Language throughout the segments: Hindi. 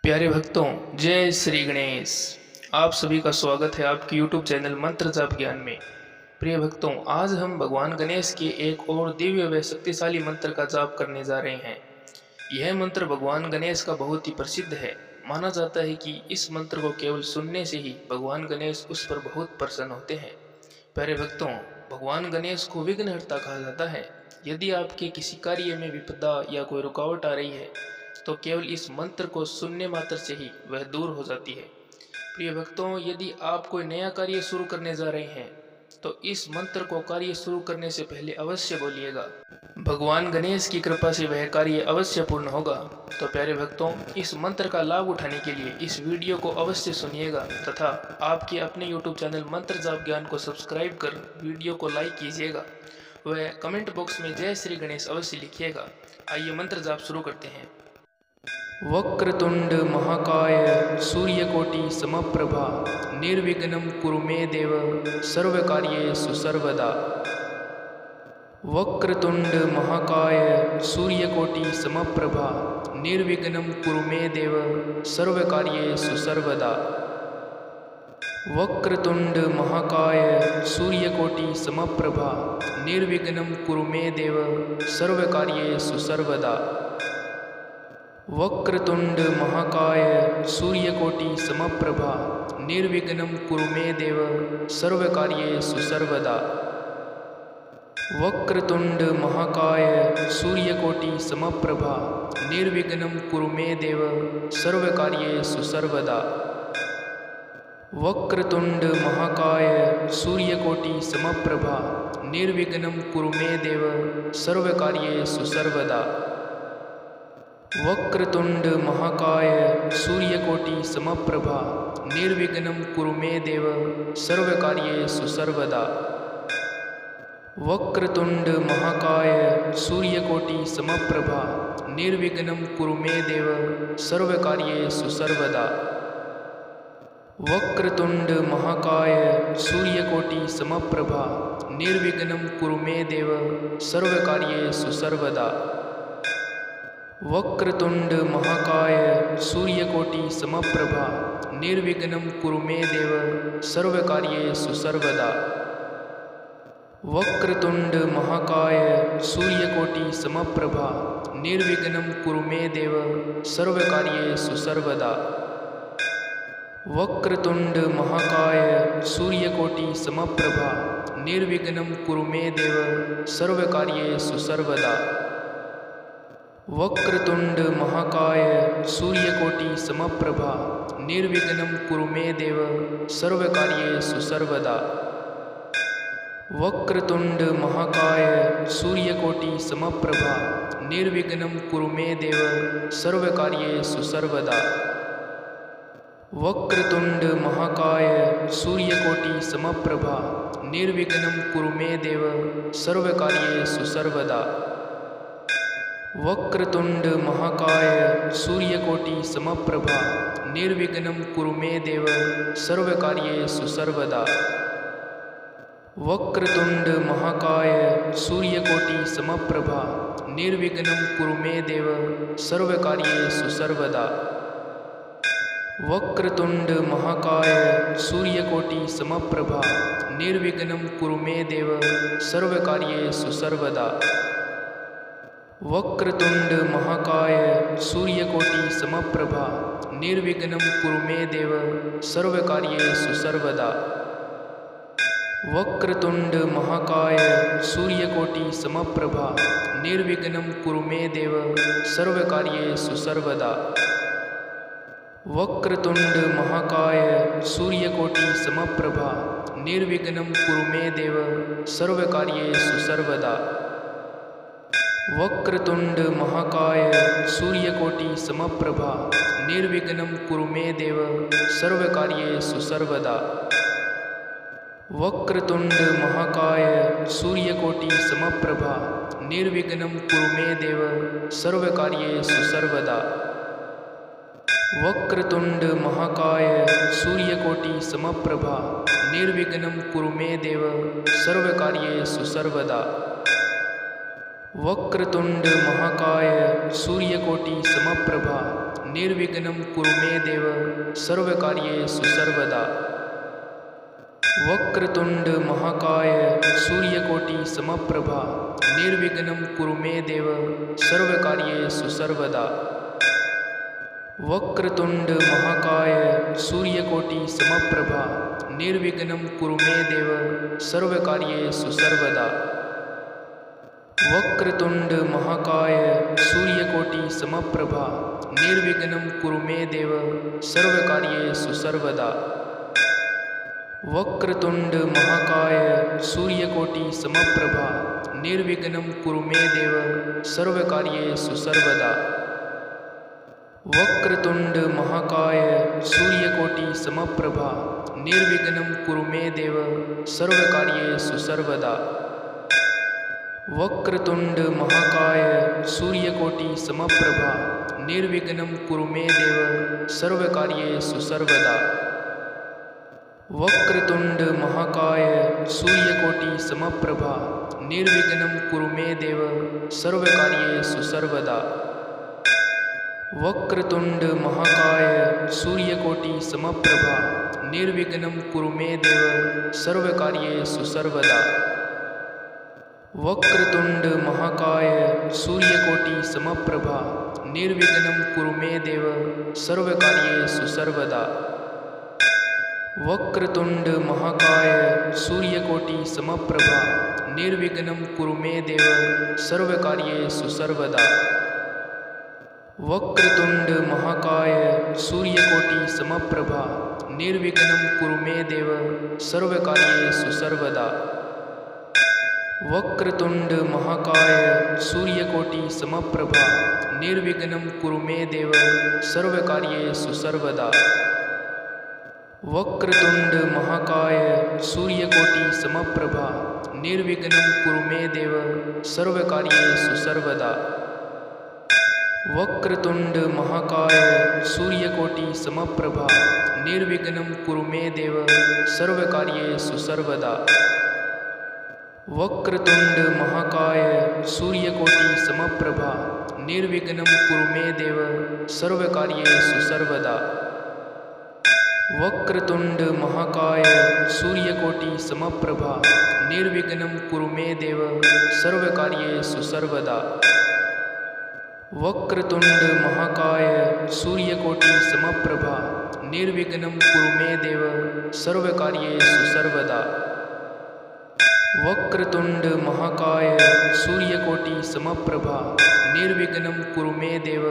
प्यारे भक्तों, जय श्री गणेश। आप सभी का स्वागत है आपके YouTube चैनल मंत्र जाप ज्ञान में। प्रिय भक्तों, आज हम भगवान गणेश के एक और दिव्य व शक्तिशाली मंत्र का जाप करने जा रहे हैं। यह मंत्र भगवान गणेश का बहुत ही प्रसिद्ध है। माना जाता है कि इस मंत्र को केवल सुनने से ही भगवान गणेश उस पर बहुत प्रसन्न होते हैं। प्यारे भक्तों, भगवान गणेश को विघ्नहर्ता कहा जाता है। यदि आपके किसी कार्य में विपदा या कोई रुकावट आ रही है तो केवल इस मंत्र को सुनने मात्र से ही वह दूर हो जाती है। प्रिय भक्तों, यदि आप कोई नया कार्य शुरू करने जा रहे हैं तो इस मंत्र को कार्य शुरू करने से पहले अवश्य बोलिएगा। भगवान गणेश की कृपा से वह कार्य अवश्य पूर्ण होगा। तो प्यारे भक्तों, इस मंत्र का लाभ उठाने के लिए इस वीडियो को अवश्य सुनिएगा तथा आपके अपने YouTube चैनल मंत्र जाप ज्ञान को सब्सक्राइब कर वीडियो को लाइक कीजिएगा। वह कमेंट बॉक्स में जय श्री गणेश अवश्य लिखिएगा। आइए मंत्र जाप शुरू करते हैं। वक्रतुंड महाकाय सूर्यकोटि समप्रभा निर्विघ्नं कुरु मे देव सर्वकार्येषु सर्वदा। वक्रतुंड महाकाय सूर्यकोटि समप्रभा निर्विघ्नं कुरु मे देव सर्वकार्येषु सर्वदा। वक्रतुंड महाकाय सूर्यकोटि समप्रभा निर्विघ्नं कुरु मे देव सर्वकार्येषु सर्वदा। वक्रतुंड महाकाय सूर्यकोटि समप्रभा निर्विघ्नं कुरु मे देव सर्वकार्येषु सर्वदा। वक्रतुंड महाकाय सूर्यकोटि समप्रभा निर्विघ्नं कुरु मे देव सर्वकार्येषु सर्वदा। वक्रतुंड महाकाय सूर्यकोटि समप्रभा निर्विघ्नं कुरु मे देव सर्वकार्येषु सर्वदा। वक्रतुंड महाकाय सूर्यकोटि समप्रभा निर्विघ्नं कुरु मे देव सर्वकार्येषु सर्वदा। वक्रतुंड महाकाय सूर्यकोटि समप्रभा निर्विघ्नं कुरु मे देव सर्वकार्येषु सर्वदा। वक्रतुंड महाकाय सूर्यकोटि समप्रभा निर्विघ्नं कुरु मे देव सर्वकार्येषु सर्वदा। वक्रतुंड महाकाय सूर्यकोटि समप्रभा निर्विघ्नं कुरु मे देव सर्वकार्येषु सर्वदा। वक्रतुंड महाकाय सूर्यकोटि समप्रभा निर्विघ्नं कुरु मे देव सर्वकार्येषु सर्वदा। वक्रतुंड महाकाय सूर्यकोटि समप्रभा निर्विघ्नं कुरु मे देव सर्वकार्येषु सर्वदा। वक्रतुंड महाकाय सूर्यकोटि समप्रभा निर्विघ्नं कुरु मे देव सर्वकार्येषु सर्वदा। वक्रतुंड महाकाय सूर्यकोटि समप्रभा निर्विघ्नं कुरु मे देव सर्वकार्येषु सर्वदा। वक्रतुंड महाकाय सूर्यकोटि समप्रभा निर्विघ्नं कुरु मे देव सर्वकार्येषु सर्वदा। वक्रतुंड महाकाय सूर्यकोटि समप्रभा निर्विघ्नं कुरु मे देव सर्वकार्येषु सर्वदा। वक्रतुंड महाकाय सूर्यकोटि समप्रभा निर्विघ्नं कुरु मे देव सर्वकार्येषु सर्वदा। वक्रतुंड महाकाय सूर्यकोटि समप्रभा निर्विघ्नं कुरु मे देव सर्वकार्येषु सर्वदा। वक्रतुंड महाकाय सूर्यकोटि समप्रभा निर्विघ्नं कुरु मे देव सर्वकार्येषु सर्वदा। वक्रतुंड महाकाय सूर्यकोटि समप्रभा निर्विघ्नं कुरु मे देव सर्वकार्येषु सर्वदा। वक्रतुंड महाकाय सूर्यकोटि समप्रभा निर्विघ्नं कुरु मे देव सर्वकार्येषु सर्वदा। वक्रतुंड महाकाय सूर्यकोटि समप्रभा निर्विघ्नं कुरु मे देव सर्वकार्येषु सर्वदा। वक्रतुंड महाकाय सूर्यकोटि समप्रभा निर्विघ्नं कुरु मे देव सर्वकार्येषु सर्वदा। वक्रतुंड महाकाय सूर्यकोटि समप्रभा निर्विघ्नं कुरु मे देव सर्वकार्येषु सर्वदा। वक्रतुंड महाकाय सूर्यकोटि समप्रभा निर्विघ्नं कुरु मे देव सर्वकार्येषु सर्वदा। वक्रतुंड महाकाय सूर्यकोटि समप्रभा निर्विघ्नं कुरु मे देव सर्वकार्येषु सर्वदा। वक्रतुंड महाकाय सूर्यकोटि समप्रभा निर्विघ्नं कुरु मे देव सर्वकार्येषु सर्वदा। वक्रतुंड महाकाय सूर्यकोटि समप्रभा निर्विघ्नं कुरु मे देव सर्वकार्येषु सर्वदा। वक्रतुंड महाकाय सूर्यकोटि समप्रभा निर्विघ्नं कुरु मे देव सर्वकार्येषु सर्वदा। वक्रतुंड महाकाय सूर्यकोटि समप्रभा निर्विघ्नं कुरु मे देव सर्वकार्येषु सर्वदा। वक्रतुंड महाकाय सूर्यकोटि समप्रभा निर्विघ्नं कुरु मे देव सर्वकार्येषु सर्वदा। वक्रतुंड महाकाय सूर्यकोटि समप्रभा निर्विघ्नं कुरु मे देव सर्वकार्येषु सर्वदा। वक्रतुंड महाकाय सूर्यकोटि समप्रभा निर्विघ्नं कुरु मे देव सर्वकार्येषु सर्वदा। वक्रतुंड महाकाय सूर्यकोटि समप्रभा निर्विघ्नं कुरु मे देव सर्वकार्येषु सर्वदा। वक्रतुंड महाकाय सूर्यकोटि समप्रभा निर्विघ्नं कुरु मे देव सर्वकार्येषु सर्वदा। वक्रतुंड महाकाय सूर्यकोटि समप्रभा निर्विघ्नं कुरु मे देव सर्वकार्येषु सर्वदा। वक्रतुंड महाकाय सूर्यकोटि समप्रभा निर्विघ्नं कुरु मे देव सर्वकार्येषु सर्वदा। वक्रतुंड महाकाय सूर्यकोटि समप्रभा निर्विघ्नं कुरु मे देव सर्वकार्येषु सर्वदा। वक्रतुंड महाकाय सूर्यकोटि समप्रभा निर्विघ्नं कुरु मे देव सर्वकार्येषु सर्वदा। वक्रतुंड महाकाय सूर्यकोटि समप्रभा निर्विघ्नं कुरु मे देव सर्वकार्येषु सर्वदा। वक्रतुंड महाकाय सूर्यकोटि समप्रभा निर्विघ्नं कुरु मे देव सर्वकार्येषु सर्वदा। वक्रतुंड महाकाय सूर्यकोटि समप्रभा निर्विघ्नं कुरु मे देव सर्वकार्येषु सर्वदा। वक्रतुंड महाकाय सूर्यकोटि समप्रभा निर्विघ्नं कुरु मे देव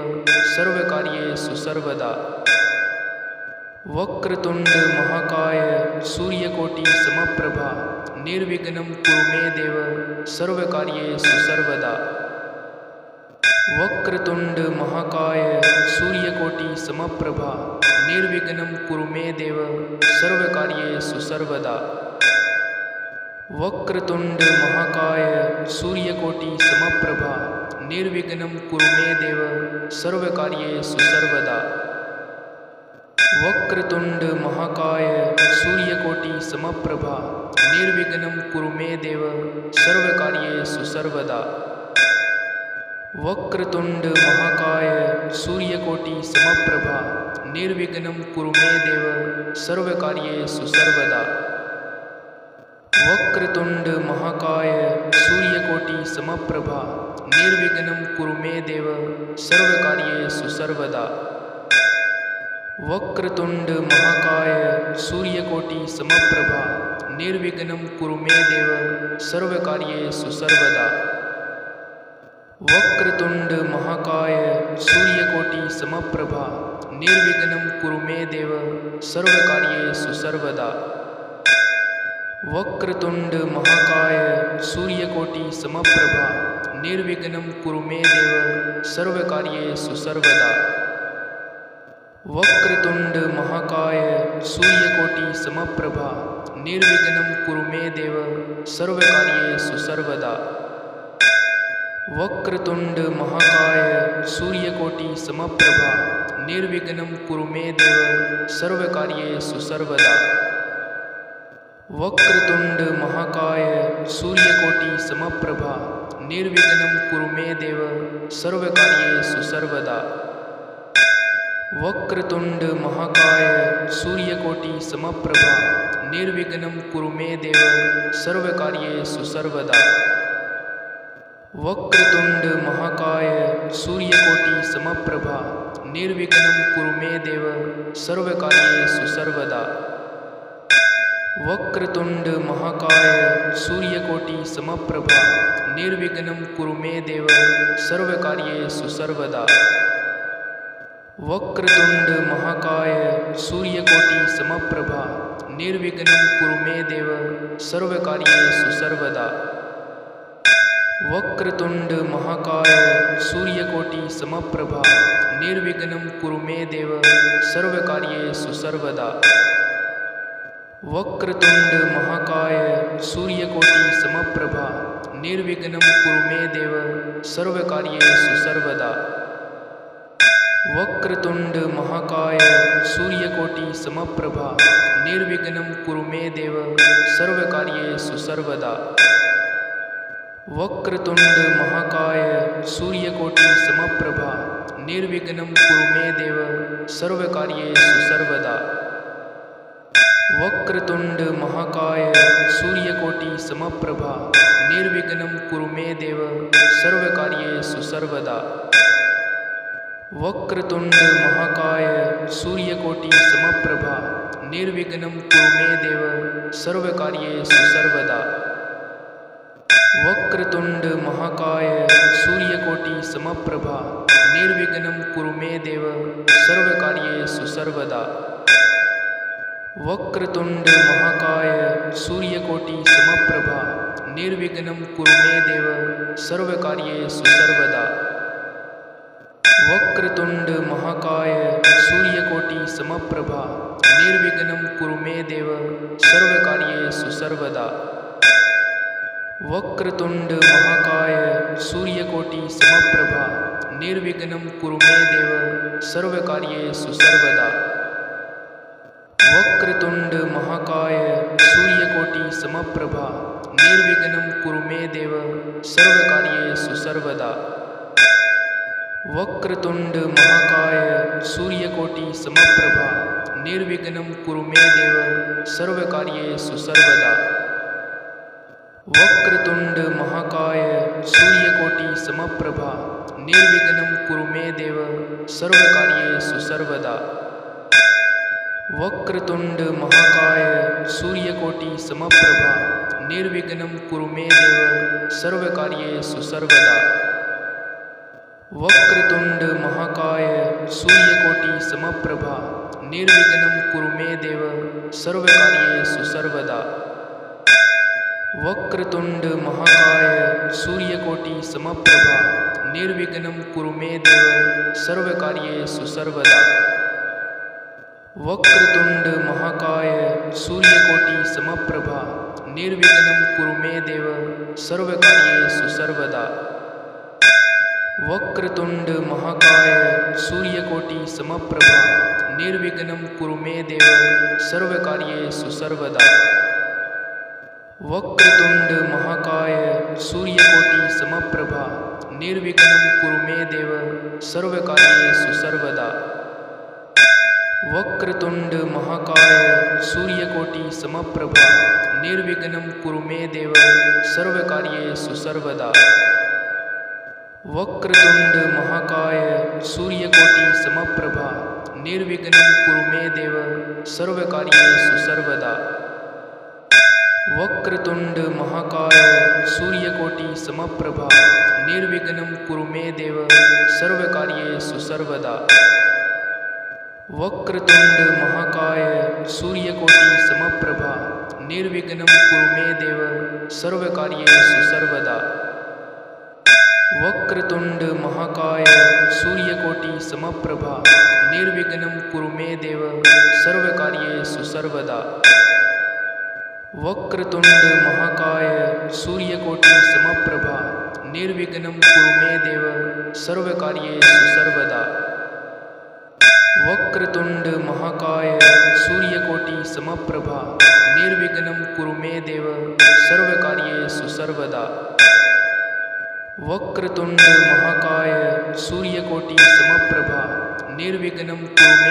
सर्वकार्येषु सर्वदा। वक्रतुंड महाकाय सूर्यकोटि समप्रभा निर्विघ्नं कुरु मे देव सर्वकार्येषु सर्वदा। वक्रतुंड महाकाय सूर्यकोटि समप्रभा निर्विघ्नं कुरु मे देव सर्वकार्येषु सर्वदा। वक्रतुंड महाकाय सूर्यकोटि समप्रभा निर्विघ्नं कुरु मे देव सर्वकार्येषु सर्वदा। वक्रतुंड महाकाय सूर्यकोटि समप्रभा निर्विघ्नं कुरु मे देव सर्वकार्येषु सर्वदा। वक्रतुंड महाकाय सूर्यकोटि समप्रभा निर्विघ्नं कुरु मे देव सर्वकार्येषु सर्वदा। वक्रतुंड महाकाय सूर्यकोटि समप्रभा निर्विघ्नं कुरु मे देव सर्वकार्येषु सर्वदा। वक्रतुंड महाकाय सूर्यकोटि समप्रभा निर्विघ्नं कुरु मे देव सर्वकार्येषु सर्वदा। वक्रतुंड महाकाय सूर्यकोटि समप्रभा निर्विघ्नं कुरु मे देव सर्वकार्येषु सर्वदा। वक्रतुंड महाकाय सूर्यकोटि समप्रभा निर्विघ्नं कुरु मे देव सर्वकार्येषु सर्वदा। वक्रतुंड महाकाय सूर्यकोटि समप्रभा निर्विघ्नं कुरु मे देव सर्वकार्येषु सर्वदा। वक्रतुंड महाकाय सूर्यकोटि समप्रभा निर्विघ्नं कुरु मे देव सर्वकार्येषु सर्वदा। वक्रतुंड महाकाय सूर्यकोटि समप्रभा निर्विघ्नं कुरु मे देव सर्वकार्येषु सर्वदा। वक्रतुंड महाकाय सूर्यकोटि समप्रभा निर्विघ्नं कुरु मे देव सर्वकार्येषु सर्वदा। वक्रतुंड महाकाय सूर्यकोटि समप्रभा निर्विघ्नं कुरु मे देव सर्वकार्येषु सर्वदा। वक्रतुंड महाकाय सूर्यकोटि समप्रभा निर्विघ्नं कुरु मे देव सर्वकार्येषु सर्वदा। वक्रतुंड महाकाय सूर्यकोटि समप्रभा निर्विघ्नं कुरु मे देव सर्वकार्येषु सर्वदा। वक्रतुंड महाकाय सूर्यकोटि समप्रभा निर्विघ्नं कुरु मे देव सर्वकार्येषु सर्वदा। वक्रतुंड महाकाय सूर्यकोटि समप्रभा निर्विघ्नं कुरु मे देव सर्वकार्येषु सर्वदा। वक्रतुंड महाकाय सूर्यकोटि समप्रभा निर्विघ्नं कुरु मे देव सर्वकार्येषु सर्वदा। वक्रतुंड महाकाय सूर्यकोटि समप्रभा निर्विघ्नं कुरु मे देव सर्वकार्येषु सर्वदा। वक्रतुंड महाकाय सूर्यकोटि समप्रभा निर्विघ्नं कुरु मे देव सर्वकार्येषु सर्वदा। वक्रतुंड महाकाय सूर्यकोटि समप्रभा निर्विघ्नं कुरु मे देव सर्वकार्येषु सर्वदा। वक्रतुंड महाकाय सूर्यकोटि समप्रभा निर्विघ्नं कुरु मे देव सर्वकार्येषु सर्वदा। वक्रतुंड महाकाय सूर्यकोटि समप्रभा निर्विघ्नं कुरु मे देव सर्वकार्येषु सर्वदा। वक्रतुंड महाकाय सूर्यकोटि समप्रभा निर्विघ्नं कुरु मे देव सर्वकार्येषु सर्वदा। वक्रतुंड महाकाय सूर्यकोटि समप्रभा निर्विघ्नं कुरु मे देव सर्वकार्येषु सर्वदा। वक्रतुंड महाकाय सूर्यकोटि समप्रभा निर्विघ्नं कुरु मे देव सर्वकार्येषु सर्वदा। वक्रतुंड महाकाय सूर्यकोटि समप्रभा निर्विघ्नं कुरु मे देव सर्वकार्येषु सर्वदा। वक्रतुंड महाकाय सूर्यकोटि समप्रभा निर्विघ्नं कुरु मे देव सर्वकार्येषु सर्वदा। वक्रतुंड महाकाय सूर्यकोटि समप्रभा निर्विघ्नं कुरु मे देव सर्वकार्येषु सर्वदा। वक्रतुंड महाकाय सूर्यकोटि समप्रभा निर्विघ्नं कुरु मे देव सर्वकार्येषु सर्वदा। वक्रतुंड महाकाय सूर्यकोटि समप्रभा निर्विघ्नं कुरु मे देव सर्वकार्येषु सर्वदा। वक्रतुंड महाकाय सूर्यकोटि समप्रभा निर्विघ्नं कुरु मे देव सर्वकार्येषु सर्वदा। वक्रतुंड महाकाय सूर्यकोटि समप्रभा निर्विघ्नं कुरु मे देव सर्वकार्येषु सर्वदा। वक्रतुंड महाकाय सूर्यकोटि समप्रभा निर्विघ्नं कुरु मे देव सर्वकार्येषु सर्वदा। वक्रतुंड महाकाय सूर्यकोटि समप्रभा निर्विघ्नं कुरु मे देव सर्वकार्येषु सर्वदा। वक्रतुंड महाकाय सूर्यकोटि समप्रभा निर्विघ्नं कुरु मे देव सर्वकार्येषु सर्वदा। वक्रतुंड महाकाय सूर्यकोटि समप्रभा निर्विघ्नं कुरु मे देव सर्वकार्येषु सर्वदा। वक्रतुंड महाकाय सूर्यकोटि समप्रभा निर्विघ्नं कुरु मे देव सर्वकार्येषु सर्वदा। वक्रतुंड महाकाय सूर्यकोटि समप्रभा निर्विघ्नं कुरु मे देव सर्वकार्येषु सर्वदा। वक्रतुंड महाकाय सूर्यकोटि समप्रभा निर्विघ्नं कुरु मे देव सर्वकार्येषु सर्वदा। वक्रतुंड महाकाय सूर्यकोटि समप्रभा निर्विघ्नं कुरु मे देव सर्वकार्येषु सर्वदा। वक्रतुंड महाकाय सूर्यकोटि समप्रभा निर्विघ्नं कुरु मे